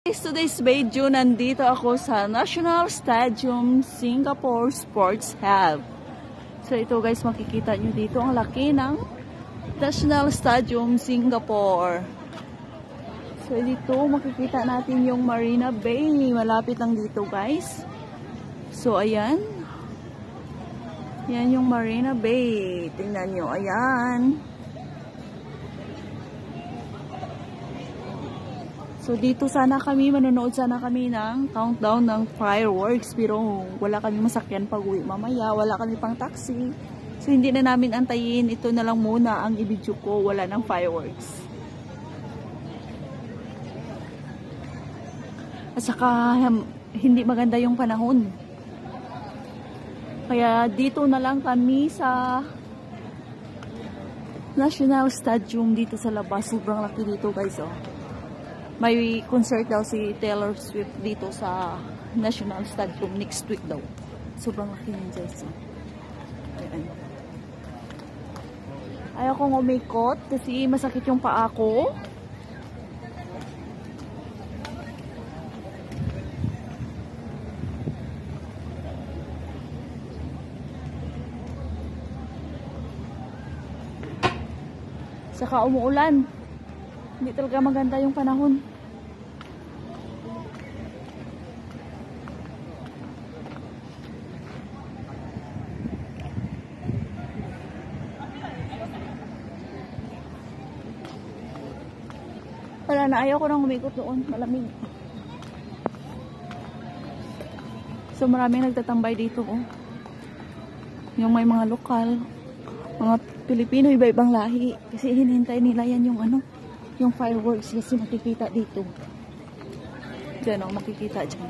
Today's video, nandito ako sa National Stadium, Singapore Sports Hub. So ito guys, makikita nyo dito ang laki ng National Stadium, Singapore. So dito makikita natin yung Marina Bay, malapit lang dito guys. So ayan, yan yung Marina Bay, tingnan nyo, ayan. So dito sana kami, manonood sana kami ng countdown ng fireworks, pero wala kami masakyan pag uwi mamaya, wala kami pang taxi. So hindi na namin antayin, ito na lang muna ang i-video ko, wala ng fireworks. At saka hindi maganda yung panahon. Kaya dito na lang kami sa National Stadium dito sa labas. Sobrang laki dito guys, oh. May concert daw si Taylor Swift dito sa National Stadium next week daw. Sobrang laki ng guys. Ayan. Ayaw kong umikot kasi masakit yung paa ko. Saka umuulan. Hindi talaga maganda yung panahon. Wala na, ayaw ko nang umikot doon. Malamig. So maraming nagtatambay dito, oh. Yung may mga lokal, mga Pilipino, iba-ibang lahi. Kasi hinihintay nila yan yung ano, yung fireworks kasi makikita dito. Diyan, oh, makikita dyan.